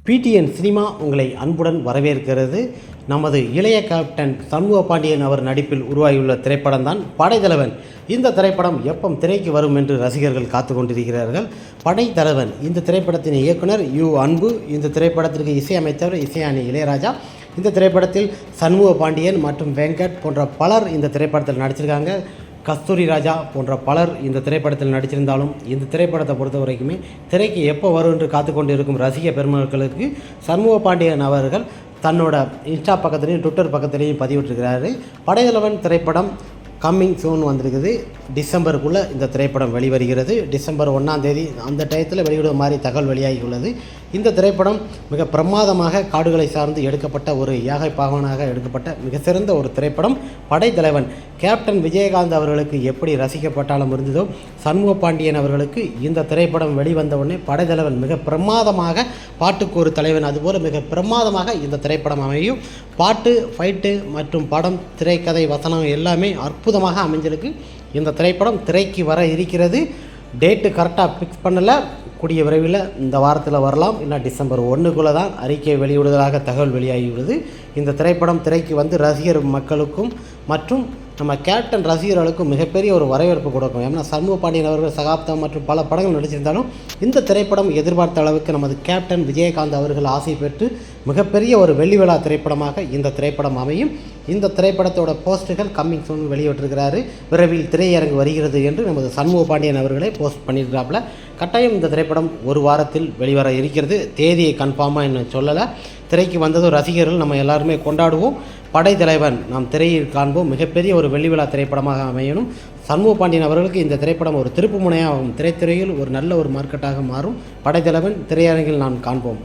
PTN cinema உங்களை அன்புடன் வரவேற்கிறது. நமது இளைய கேப்டன் சண்முக பாண்டியன் அவர் நடிப்பில் உருவாகியுள்ள திரைப்படம் தான் படைத்தலைவன். இந்த திரைப்படம் எப்போ திரைக்கு வரும் என்று ரசிகர்கள் காத்து கொண்டிருக்கிறார்கள். படைத்தலைவன் இந்த திரைப்படத்தின் இயக்குனர் அன்பு. இந்த திரைப்படத்திற்கு இசையமைத்தவர் இசைஞானி இளையராஜா. இந்த திரைப்படத்தில் சண்முக பாண்டியன் மற்றும் வெங்கட் போன்ற பலர் இந்த திரைப்படத்தில் நடிச்சிருக்காங்க. கஸ்தூரி ராஜா போன்ற பலர் இந்த திரைப்படத்தில் நடிச்சிருந்தாலும் இந்த திரைப்படத்தை பொறுத்த வரைக்குமே திரைக்கு எப்போ வரும் என்று காத்துக்கொண்டு இருக்கும் ரசிக பெருமக்களுக்கு சண்முக பாண்டியன் அவர்கள் தன்னோட இன்ஸ்டா பக்கத்துலேயும் ட்விட்டர் பக்கத்துலேயும் பதிவிட்டிருக்கிறாரு. படைத்தலைவன் திரைப்படம் கம்மிங் சூன் வந்திருக்குது. டிசம்பருக்குள்ளே இந்த திரைப்படம் வெளிவருகிறது. டிசம்பர் 1ஆம் தேதி அந்த டயத்தில் வெளியிடுற மாதிரி தகவல் வெளியாகி உள்ளது. இந்த திரைப்படம் மிக பிரமாதமாக காடுகளை சார்ந்து எடுக்கப்பட்ட ஒரு யாகை பாகவனாக எடுக்கப்பட்ட மிக சிறந்த ஒரு திரைப்படம் படைத்தலைவன். கேப்டன் விஜயகாந்த் அவர்களுக்கு எப்படி ரசிக்கப்பட்டாலும் இருந்ததோ சண்முக பாண்டியன் அவர்களுக்கு இந்த திரைப்படம் வெளிவந்த உடனே படைத்தலைவன் மிக பிரமாதமாக பாட்டுக்கு ஒரு தலைவன் அதுபோல் மிக பிரமாதமாக இந்த திரைப்படம் அமையும். பாட்டு, ஃபைட்டு மற்றும் படம், திரைக்கதை, வசனம் எல்லாமே அற்புதமாக அமைஞ்சிருக்கு. இந்த திரைப்படம் திரைக்கு வர இருக்கிறது. டேட்டு கரெக்டாக ஃபிக்ஸ் பண்ணலை. கூடிய விரைவில் இந்த வாரத்தில் வரலாம், இல்லை டிசம்பர் 1க்குள்ளே தான் அறிக்கை வெளியிடுவதாக தகவல் வெளியாகியுள்ளது. இந்த திரைப்படம் திரைக்கு வந்து ரசிகர் மக்களுக்கும் மற்றும் நம்ம கேப்டன் ரசிகர்களுக்கும் மிகப்பெரிய ஒரு வரவேற்பு கொடுக்கும். ஏன்னா சண்முக பாண்டியன் அவர்கள் சகாப்தம் மற்றும் பல படங்கள் நடிச்சிருந்தாலும் இந்த திரைப்படம் எதிர்பார்த்த அளவுக்கு நமது கேப்டன் விஜயகாந்த் அவர்கள் ஆசை பெற்று மிகப்பெரிய ஒரு வெள்ளி விழா திரைப்படமாக இந்த திரைப்படம் அமையும். இந்த திரைப்படத்தோட போஸ்ட்டுகள் கம்மிங் சூன் வெளியிட்டிருக்கிறாரு. விரைவில் திரையரங்கு வருகிறது என்று நமது சண்முக பாண்டியன் அவர்களே போஸ்ட் பண்ணியிருக்கிறாப்புல. கட்டாயம் இந்த திரைப்படம் ஒரு வாரத்தில் வெளிவர இருக்கிறது. தேதியை கன்ஃபார்மாக இன்னும் சொல்லலை. திரைக்கு வந்ததும் ரசிகர்கள் நம்ம எல்லாருமே கொண்டாடுவோம். படைத்தலைவன் நாம் திரையில் காண்போம். மிகப்பெரிய ஒரு வெள்ளி விழா திரைப்படமாக அமையணும். சண்முக பாண்டியன் அவர்களுக்கு இந்த திரைப்படம் ஒரு திருப்பு முனையாகும். திரைத்துறையில் ஒரு நல்ல ஒரு மார்க்கெட்டாக மாறும். படைத்தலைவன் திரையரங்கில் நாம் காண்போம்.